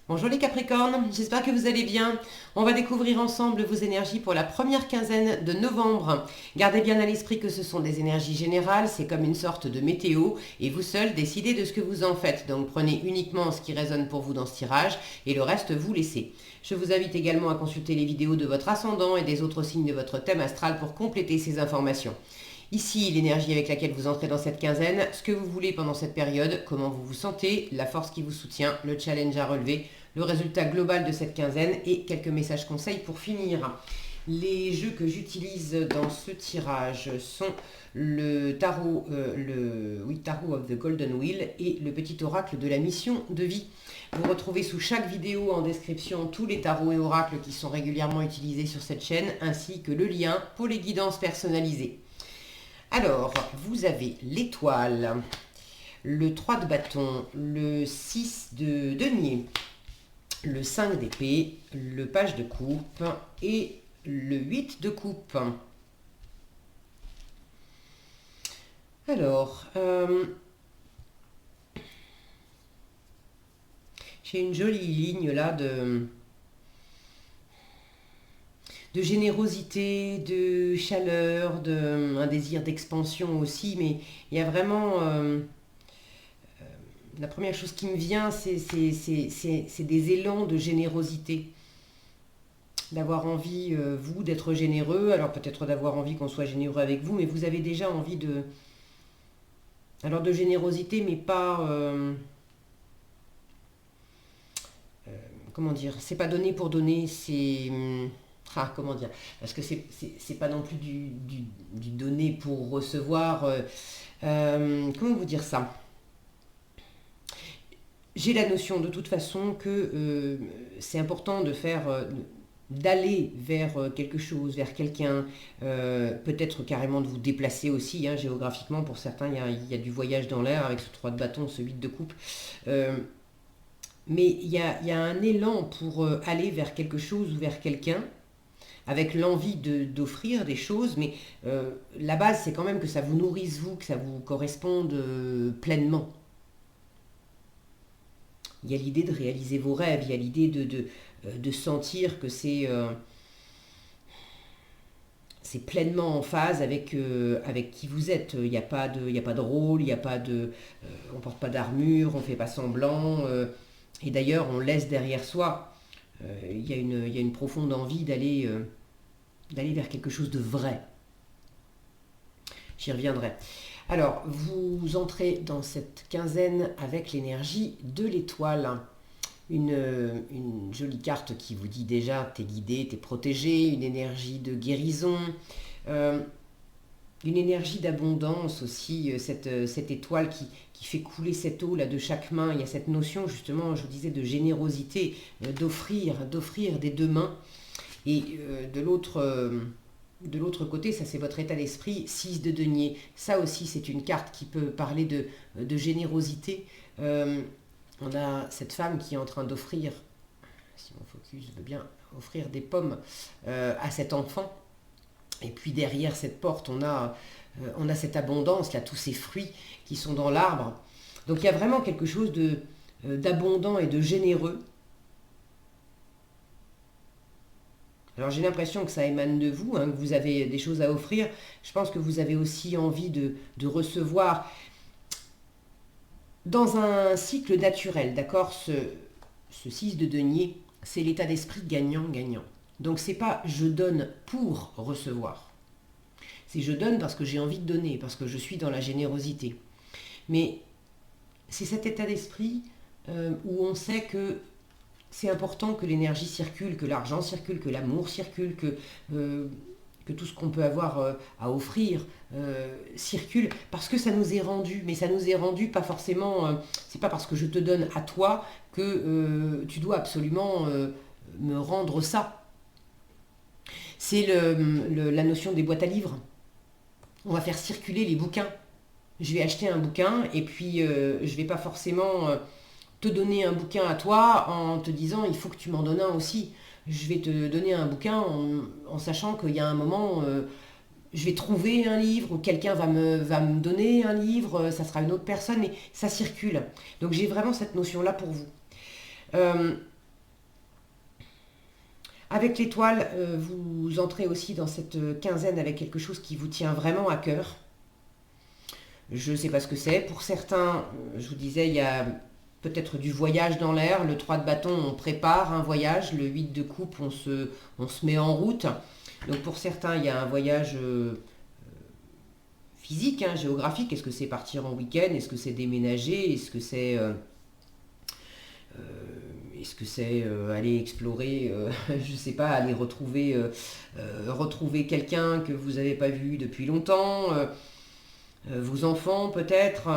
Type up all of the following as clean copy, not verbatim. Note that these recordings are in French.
Bonjour les Capricornes, j'espère que vous allez bien. On va découvrir ensemble vos énergies pour la première quinzaine de novembre. Gardez bien à l'esprit que ce sont des énergies générales, c'est comme une sorte de météo et vous seuls décidez de ce que vous en faites. Donc prenez uniquement ce qui résonne pour vous dans ce tirage et le reste vous laissez. Je vous invite également à consulter les vidéos de votre ascendant et des autres signes de votre thème astral pour compléter ces informations. Ici, l'énergie avec laquelle vous entrez dans cette quinzaine, ce que vous voulez pendant cette période, comment vous vous sentez, la force qui vous soutient, le challenge à relever, le résultat global de cette quinzaine et quelques messages conseils pour finir. Les jeux que j'utilise dans ce tirage sont le tarot, Tarot of the Golden Wheel et le petit oracle de la mission de vie. Vous retrouvez sous chaque vidéo en description tous les tarots et oracles qui sont régulièrement utilisés sur cette chaîne, ainsi que le lien pour les guidances personnalisées. Alors, vous avez l'étoile, le 3 de bâton, le 6 de denier, le 5 d'épée, le page de coupe et le 8 de coupe. Alors, j'ai une jolie ligne là de générosité, de chaleur, un désir d'expansion aussi, mais il y a vraiment... la première chose qui me vient, c'est des élans de générosité. D'avoir envie, vous, d'être généreux, alors peut-être d'avoir envie qu'on soit généreux avec vous, mais vous avez déjà envie de... Alors de générosité, mais pas... comment dire, c'est pas donner pour donner, c'est... comment dire, parce que c'est pas non plus du donner pour recevoir. Comment vous dire ça? J'ai la notion de toute façon que c'est important de faire, d'aller vers quelque chose, vers quelqu'un, peut-être carrément de vous déplacer aussi, hein, géographiquement, pour certains, il y a du voyage dans l'air avec ce 3 de bâton, ce 8 de coupe. Mais il y a un élan pour aller vers quelque chose ou vers quelqu'un, avec l'envie d'offrir des choses, mais la base, c'est quand même que ça vous nourrisse vous, que ça vous corresponde pleinement. Il y a l'idée de réaliser vos rêves, il y a l'idée de sentir que c'est pleinement en phase avec qui vous êtes. Il n'y a pas de rôle, il y a pas de, on ne porte pas d'armure, on ne fait pas semblant, et d'ailleurs on laisse derrière soi. Il y a une profonde envie d'aller vers quelque chose de vrai. J'y reviendrai. Alors, vous entrez dans cette quinzaine avec l'énergie de l'étoile. Une jolie carte qui vous dit déjà, t'es guidé, t'es protégé, une énergie de guérison, une énergie d'abondance aussi, cette étoile qui fait couler cette eau là de chaque main. Il y a cette notion justement, je vous disais, de générosité, d'offrir des deux mains. Et de l'autre côté, ça c'est votre état d'esprit, 6 de denier. Ça aussi c'est une carte qui peut parler de générosité. On a cette femme qui est en train d'offrir, si mon focus veut bien, offrir des pommes à cet enfant. Et puis derrière cette porte, on a cette abondance, là, tous ces fruits qui sont dans l'arbre. Donc il y a vraiment quelque chose d'abondant et de généreux. Alors j'ai l'impression que ça émane de vous, hein, que vous avez des choses à offrir. Je pense que vous avez aussi envie de recevoir dans un cycle naturel, d'accord, ce 6 de denier, c'est l'état d'esprit gagnant-gagnant. Donc c'est pas je donne pour recevoir. C'est je donne parce que j'ai envie de donner, parce que je suis dans la générosité. Mais c'est cet état d'esprit où on sait que c'est important que l'énergie circule, que l'argent circule, que l'amour circule, que tout ce qu'on peut avoir à offrir circule, parce que ça nous est rendu. Mais ça nous est rendu pas forcément... c'est pas parce que je te donne à toi que tu dois absolument me rendre ça. C'est la notion des boîtes à livres. On va faire circuler les bouquins. Je vais acheter un bouquin et puis je vais pas forcément... te donner un bouquin à toi en te disant il faut que tu m'en donnes un aussi. Je vais te donner un bouquin en sachant qu'il y a un moment, je vais trouver un livre ou quelqu'un va me donner un livre, ça sera une autre personne, mais ça circule. Donc j'ai vraiment cette notion-là pour vous. Avec l'étoile, vous entrez aussi dans cette quinzaine avec quelque chose qui vous tient vraiment à cœur. Je ne sais pas ce que c'est. Pour certains, je vous disais, il y a peut-être du voyage dans l'air. Le 3 de bâton, on prépare un voyage. Le 8 de coupe, on se met en route. Donc pour certains, il y a un voyage physique, hein, géographique. Est-ce que c'est partir en week-end? Est-ce que c'est déménager? Est-ce que c'est aller explorer, je ne sais pas, aller retrouver quelqu'un que vous n'avez pas vu depuis longtemps, vos enfants peut-être.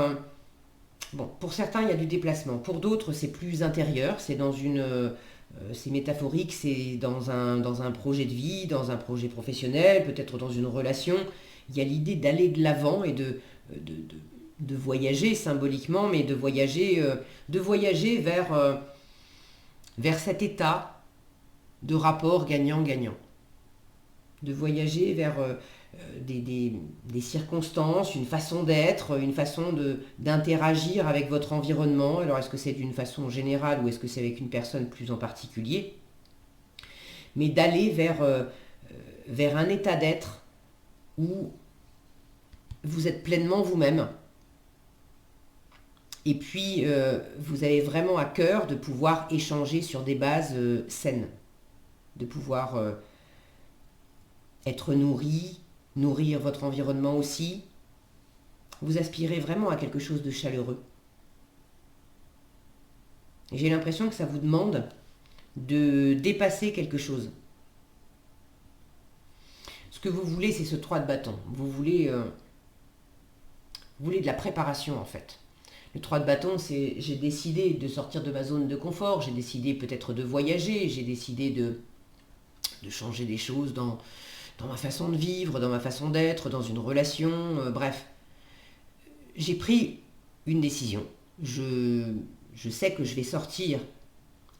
Bon, pour certains, il y a du déplacement. Pour d'autres, c'est plus intérieur. C'est métaphorique, c'est dans un projet de vie, dans un projet professionnel, peut-être dans une relation. Il y a l'idée d'aller de l'avant et de voyager symboliquement, mais de voyager vers cet état de rapport gagnant-gagnant. De voyager vers des circonstances, une façon d'être, une façon d'interagir avec votre environnement. Alors est-ce que c'est d'une façon générale ou est-ce que c'est avec une personne plus en particulier? Mais d'aller vers un état d'être où vous êtes pleinement vous-même. Et puis, vous avez vraiment à cœur de pouvoir échanger sur des bases saines, de pouvoir être nourri, nourrir votre environnement aussi. Vous aspirez vraiment à quelque chose de chaleureux. Et j'ai l'impression que ça vous demande de dépasser quelque chose. Ce que vous voulez, c'est ce 3 de bâton. Vous voulez de la préparation en fait. Le 3 de bâton, c'est j'ai décidé de sortir de ma zone de confort, j'ai décidé peut-être de voyager, j'ai décidé de changer des choses dans ma façon de vivre, dans ma façon d'être, dans une relation, bref. J'ai pris une décision. Je sais que je vais sortir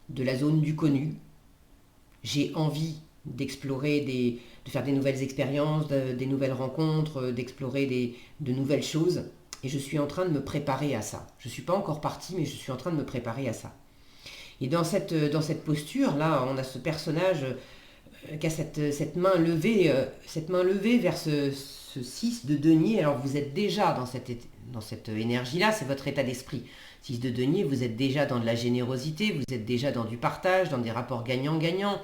de la zone du connu. J'ai envie d'explorer, de faire des nouvelles expériences, des nouvelles rencontres, d'explorer de nouvelles choses. Et je suis en train de me préparer à ça. Je ne suis pas encore partie, mais je suis en train de me préparer à ça. Et dans cette posture-là, on a ce personnage qui a cette main levée vers ce 6 de denier. Alors vous êtes déjà dans cette énergie-là, c'est votre état d'esprit. 6 de denier, vous êtes déjà dans de la générosité, vous êtes déjà dans du partage, dans des rapports gagnant-gagnant.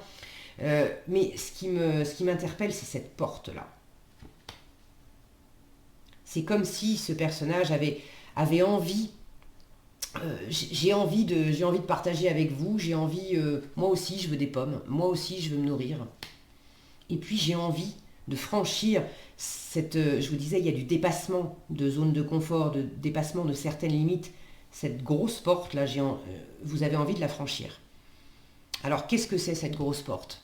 Mais ce qui m'interpelle, c'est cette porte-là. C'est comme si ce personnage avait envie, j'ai envie de partager avec vous, j'ai envie, moi aussi je veux des pommes, moi aussi je veux me nourrir. Et puis j'ai envie de franchir je vous disais, il y a du dépassement de zone de confort, de dépassement de certaines limites. Cette grosse porte-là, vous avez envie de la franchir. Alors qu'est-ce que c'est cette grosse porte?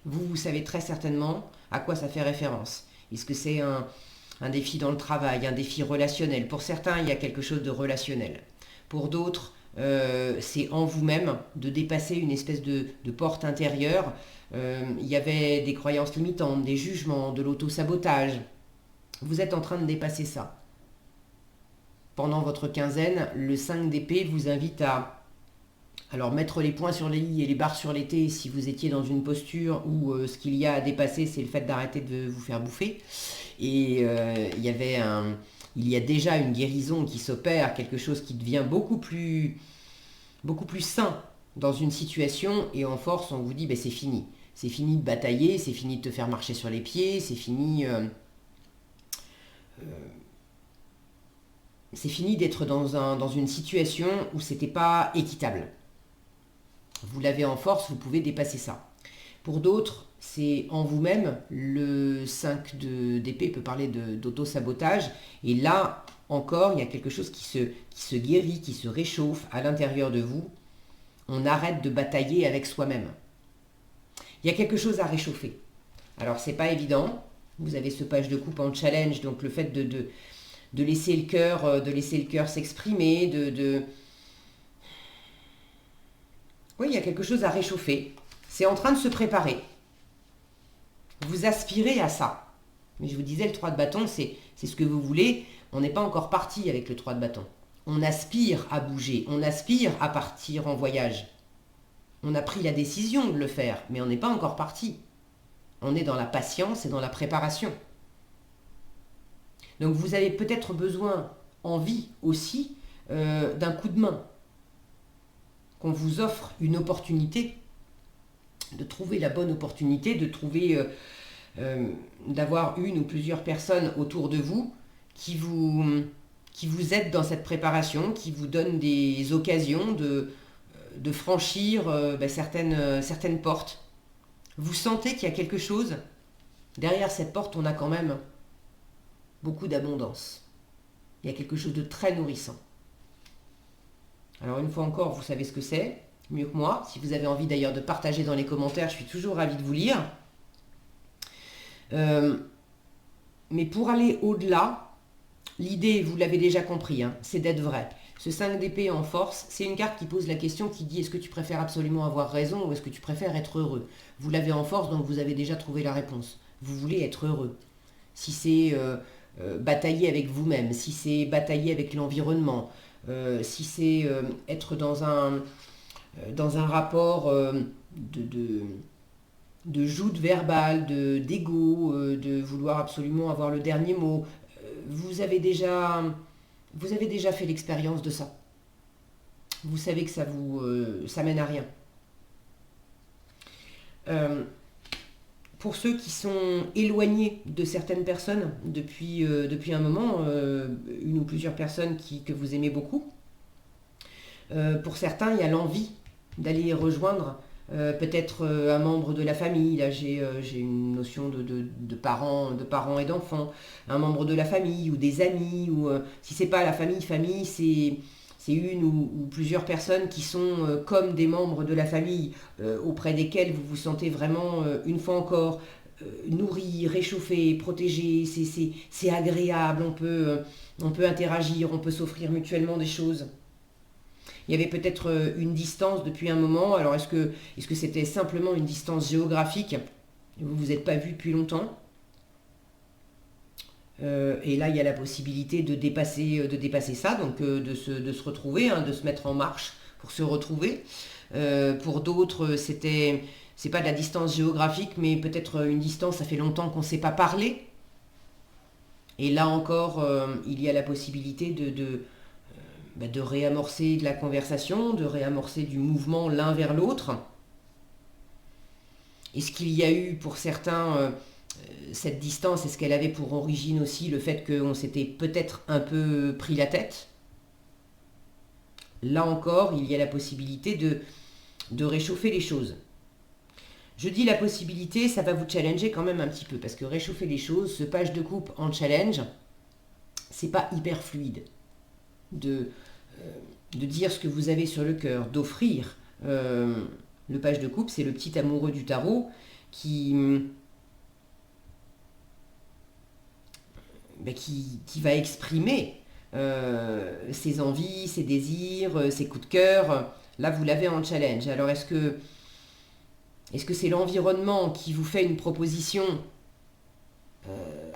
Vous savez très certainement à quoi ça fait référence. Est-ce que c'est un défi dans le travail, un défi relationnel? Pour certains, il y a quelque chose de relationnel. Pour d'autres, c'est en vous-même de dépasser une espèce de porte intérieure. Il y avait des croyances limitantes, des jugements, de l'auto-sabotage. Vous êtes en train de dépasser ça. Pendant votre quinzaine, le 5 d'épée vous invite à mettre les points sur les i et les barres sur les t si vous étiez dans une posture où ce qu'il y a à dépasser, c'est le fait d'arrêter de vous faire bouffer. Et il y a déjà une guérison qui s'opère, quelque chose qui devient beaucoup plus sain dans une situation, et en force, on vous dit, c'est fini. C'est fini de batailler, c'est fini de te faire marcher sur les pieds, c'est fini d'être dans une situation où c'était pas équitable. Vous l'avez en force, vous pouvez dépasser ça. Pour d'autres, c'est en vous-même. Le 5 d'épée peut parler d'auto-sabotage. Et là, encore, il y a quelque chose qui se guérit, qui se réchauffe à l'intérieur de vous. On arrête de batailler avec soi-même. Il y a quelque chose à réchauffer. Alors, c'est pas évident. Vous avez ce page de coupe en challenge, donc le fait de laisser le cœur s'exprimer, Oui, il y a quelque chose à réchauffer. C'est en train de se préparer. Vous aspirez à ça. Mais je vous disais, le 3 de bâton, c'est ce que vous voulez. On n'est pas encore parti avec le 3 de bâton. On aspire à bouger. On aspire à partir en voyage. On a pris la décision de le faire, mais on n'est pas encore parti. On est dans la patience et dans la préparation. Donc vous avez peut-être besoin, envie aussi, d'un coup de main. Qu'on vous offre une opportunité, de trouver la bonne opportunité, de trouver, d'avoir une ou plusieurs personnes autour de vous qui vous aident dans cette préparation, qui vous donnent des occasions de franchir certaines portes. Vous sentez qu'il y a quelque chose. Derrière cette porte, on a quand même beaucoup d'abondance. Il y a quelque chose de très nourrissant. Alors une fois encore, vous savez ce que c'est, mieux que moi. Si vous avez envie d'ailleurs de partager dans les commentaires, je suis toujours ravie de vous lire. Mais pour aller au-delà, l'idée, vous l'avez déjà compris, hein, c'est d'être vrai. Ce 5 d'épée en force, c'est une carte qui pose la question, qui dit est-ce que tu préfères absolument avoir raison ou est-ce que tu préfères être heureux? Vous l'avez en force, donc vous avez déjà trouvé la réponse. Vous voulez être heureux. Si c'est batailler avec vous-même, si c'est batailler avec l'environnement, si c'est être dans un rapport de joute verbale, d'ego, de vouloir absolument avoir le dernier mot, vous avez déjà fait l'expérience de ça. Vous savez que ça mène à rien. Pour ceux qui sont éloignés de certaines personnes depuis un moment, une ou plusieurs personnes que vous aimez beaucoup, pour certains, il y a l'envie d'aller les rejoindre, peut-être un membre de la famille. Là, j'ai une notion de parents et d'enfants, un membre de la famille ou des amis, ou si c'est pas la famille, c'est une ou plusieurs personnes qui sont comme des membres de la famille, auprès desquels vous vous sentez vraiment, une fois encore, nourri, réchauffé, protégé. C'est agréable, on peut interagir, on peut s'offrir mutuellement des choses. Il y avait peut-être une distance depuis un moment. Alors est-ce que c'était simplement une distance géographique? Vous vous êtes pas vus depuis longtemps. Et là, il y a la possibilité de dépasser ça, donc de se retrouver, hein, de se mettre en marche pour se retrouver. Pour d'autres, c'est pas de la distance géographique, mais peut-être une distance, ça fait longtemps qu'on ne s'est pas parlé. Et là encore, il y a la possibilité de réamorcer de la conversation, de réamorcer du mouvement l'un vers l'autre. Est-ce qu'il y a eu pour certains cette distance, est-ce qu'elle avait pour origine aussi le fait qu'on s'était peut-être un peu pris la tête? Là encore, il y a la possibilité de réchauffer les choses. Je dis la possibilité, ça va vous challenger quand même un petit peu, parce que réchauffer les choses, ce page de coupe en challenge, c'est pas hyper fluide. De dire ce que vous avez sur le cœur, d'offrir. Le page de coupe, c'est le petit amoureux du tarot qui va exprimer ses envies, ses désirs, ses coups de cœur. Là, vous l'avez en challenge. Alors, est-ce que c'est l'environnement qui vous fait une proposition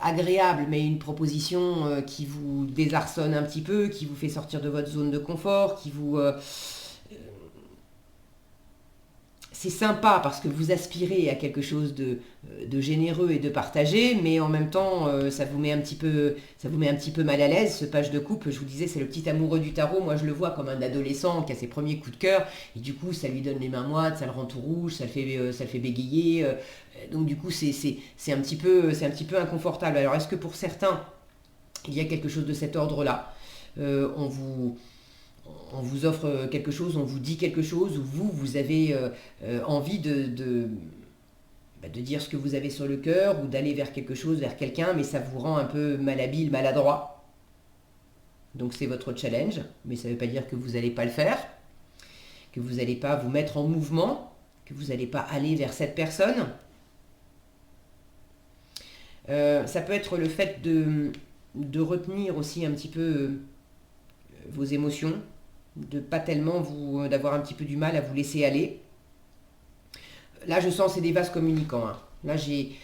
agréable, mais une proposition qui vous désarçonne un petit peu, qui vous fait sortir de votre zone de confort, c'est sympa parce que vous aspirez à quelque chose de généreux et de partagé, mais en même temps, ça vous met un petit peu mal à l'aise. Ce page de coupe, je vous disais, c'est le petit amoureux du tarot. Moi, je le vois comme un adolescent qui a ses premiers coups de cœur, et du coup, ça lui donne les mains moites, ça le rend tout rouge, ça le fait bégayer. Donc, du coup, c'est un petit peu inconfortable. Alors, est-ce que pour certains, il y a quelque chose de cet ordre-là? On vous offre quelque chose, on vous dit quelque chose, ou vous avez envie de dire ce que vous avez sur le cœur, ou d'aller vers quelque chose, vers quelqu'un, mais ça vous rend un peu malhabile, maladroit. Donc c'est votre challenge, mais ça ne veut pas dire que vous n'allez pas le faire, que vous n'allez pas vous mettre en mouvement, que vous n'allez pas aller vers cette personne. Ça peut être le fait de retenir aussi un petit peu vos émotions, de pas tellement d'avoir un petit peu du mal à vous laisser aller. Là, je sens c'est des vases communicants, hein. Là, j'ai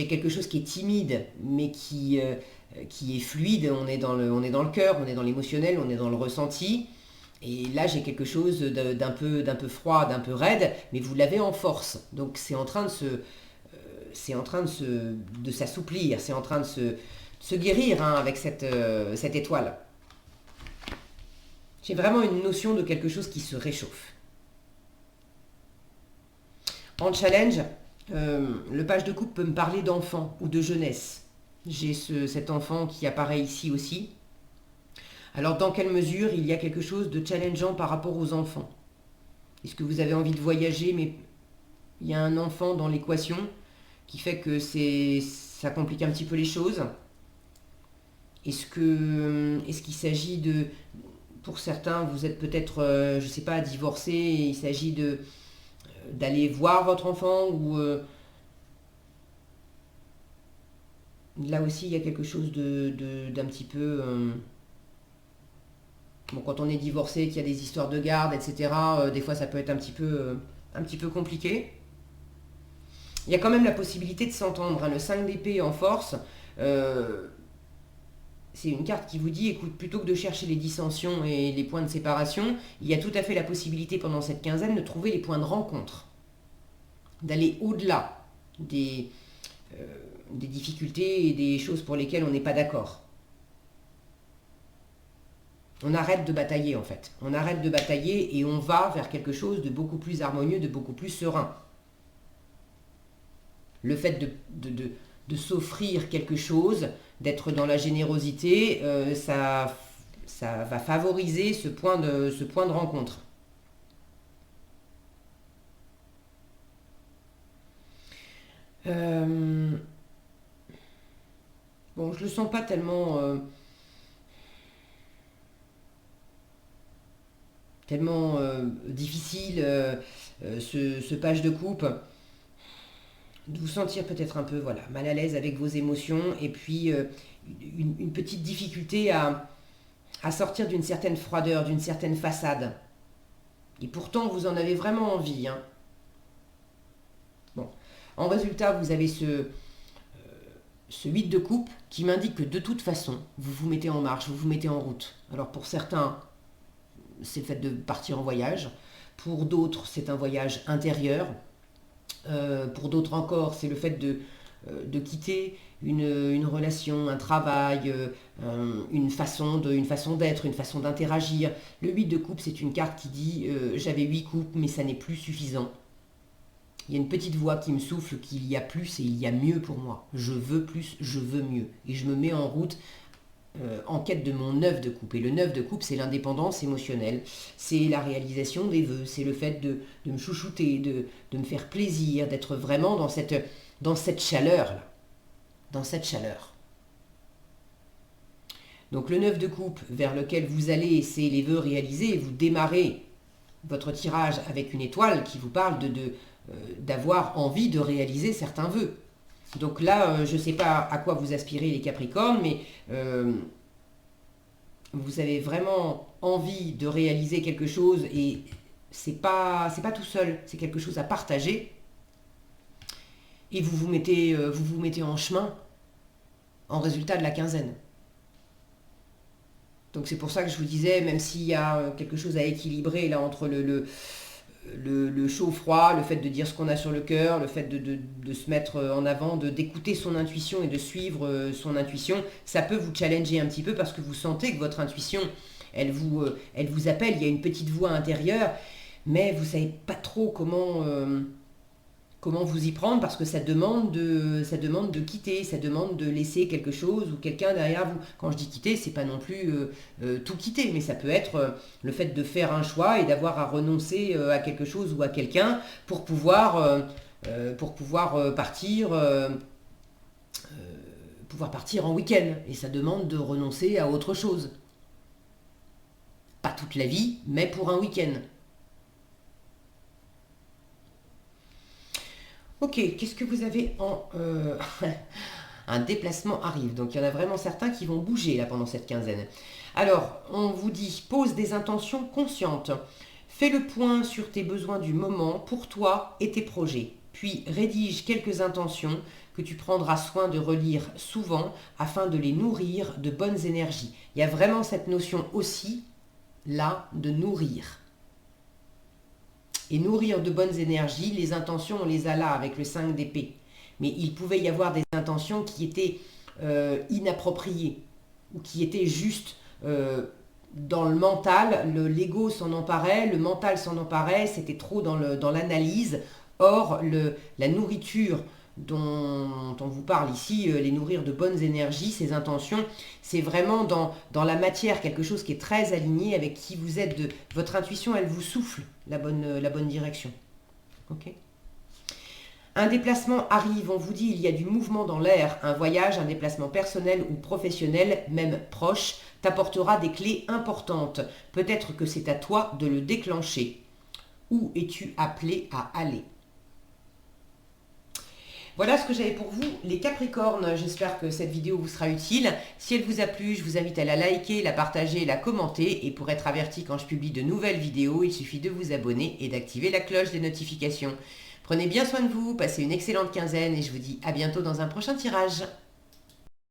quelque chose qui est timide, mais qui est fluide. On est dans le cœur, on est dans l'émotionnel, on est dans le ressenti. Et là, j'ai quelque chose d'un peu froid, d'un peu raide, mais vous l'avez en force. Donc c'est en train de de s'assouplir, c'est en train de se guérir hein, avec cette étoile. J'ai vraiment une notion de quelque chose qui se réchauffe. En challenge, le page de coupe peut me parler d'enfant ou de jeunesse. J'ai cet enfant qui apparaît ici aussi. Alors dans quelle mesure il y a quelque chose de challengeant par rapport aux enfants? Est-ce que vous avez envie de voyager, mais il y a un enfant dans l'équation qui fait que ça complique un petit peu les choses? Est-ce qu'il s'agit de... Pour certains, vous êtes peut-être, je ne sais pas, divorcés, et il s'agit d'aller voir votre enfant ou... là aussi, il y a quelque chose d'un petit peu... bon, quand on est divorcé, qu'il y a des histoires de garde, etc., des fois ça peut être un petit peu compliqué. Il y a quand même la possibilité de s'entendre. Hein. Le 5 d'épée en force, c'est une carte qui vous dit, écoute, plutôt que de chercher les dissensions et les points de séparation, il y a tout à fait la possibilité pendant cette quinzaine de trouver les points de rencontre, d'aller au-delà des difficultés et des choses pour lesquelles on n'est pas d'accord. On arrête de batailler en fait. On arrête de batailler et on va vers quelque chose de beaucoup plus harmonieux, de beaucoup plus serein. Le fait de s'offrir quelque chose, d'être dans la générosité, ça va favoriser ce point de rencontre. Bon, je le sens pas tellement... tellement difficile, ce page de coupe, de vous sentir peut-être un peu voilà, mal à l'aise avec vos émotions, et puis une petite difficulté à sortir d'une certaine froideur, d'une certaine façade. Et pourtant, vous en avez vraiment envie. Hein. Bon. En résultat, vous avez ce 8 de coupe qui m'indique que de toute façon, vous vous mettez en marche, vous vous mettez en route. Alors pour certains, c'est le fait de partir en voyage. Pour d'autres, c'est un voyage intérieur. Pour d'autres encore, c'est le fait de quitter une relation, un travail, une façon d'être, une façon d'interagir. Le 8 de coupe, c'est une carte qui dit j'avais 8 coupes, mais ça n'est plus suffisant. Il y a une petite voix qui me souffle qu'il y a plus et il y a mieux pour moi. Je veux plus, je veux mieux. Et je me mets en route en quête de mon 9 de coupe. Et le 9 de coupe, c'est l'indépendance émotionnelle, c'est la réalisation des vœux, c'est le fait de me chouchouter, de me faire plaisir, d'être vraiment dans cette chaleur-là. Dans cette chaleur. Donc le 9 de coupe vers lequel vous allez, c'est les vœux réalisés. Vous démarrez votre tirage avec une étoile qui vous parle d'avoir envie de réaliser certains vœux. Donc là, je ne sais pas à quoi vous aspirez les Capricornes, mais vous avez vraiment envie de réaliser quelque chose et c'est pas tout seul, c'est quelque chose à partager. Et vous vous mettez en chemin en résultat de la quinzaine. Donc c'est pour ça que je vous disais, même s'il y a quelque chose à équilibrer là entre le chaud-froid, le fait de dire ce qu'on a sur le cœur, le fait de se mettre en avant, d'écouter son intuition et de suivre son intuition, ça peut vous challenger un petit peu parce que vous sentez que votre intuition, elle vous appelle, il y a une petite voix intérieure, mais vous ne savez pas trop comment vous y prendre parce que ça demande de quitter, ça demande de laisser quelque chose ou quelqu'un derrière vous. Quand je dis quitter, c'est pas non plus tout quitter, mais ça peut être le fait de faire un choix et d'avoir à renoncer à quelque chose ou à quelqu'un pour pouvoir partir en week-end. Et ça demande de renoncer à autre chose. Pas toute la vie, mais pour un week-end. Ok, qu'est-ce que vous avez en... un déplacement arrive, donc il y en a vraiment certains qui vont bouger là pendant cette quinzaine. Alors, on vous dit, pose des intentions conscientes. Fais le point sur tes besoins du moment pour toi et tes projets. Puis rédige quelques intentions que tu prendras soin de relire souvent afin de les nourrir de bonnes énergies. Il y a vraiment cette notion aussi là de nourrir. Et nourrir de bonnes énergies, les intentions, on les a là avec le 5 d'épée. Mais il pouvait y avoir des intentions qui étaient inappropriées ou qui étaient juste dans le mental. L'ego s'en emparait, le mental s'en emparait, c'était trop dans l'analyse. Or, la nourriture dont on vous parle ici, les nourrir de bonnes énergies, ces intentions, c'est vraiment dans la matière, quelque chose qui est très aligné avec qui vous êtes. Votre intuition, elle vous souffle la bonne direction. Ok. Un déplacement arrive, on vous dit, il y a du mouvement dans l'air, un voyage, un déplacement personnel ou professionnel, même proche, t'apportera des clés importantes. Peut-être que c'est à toi de le déclencher. Où es-tu appelé à aller ? Voilà ce que j'avais pour vous, les Capricornes. J'espère que cette vidéo vous sera utile. Si elle vous a plu, je vous invite à la liker, la partager, la commenter. Et pour être averti quand je publie de nouvelles vidéos, il suffit de vous abonner et d'activer la cloche des notifications. Prenez bien soin de vous, passez une excellente quinzaine et je vous dis à bientôt dans un prochain tirage.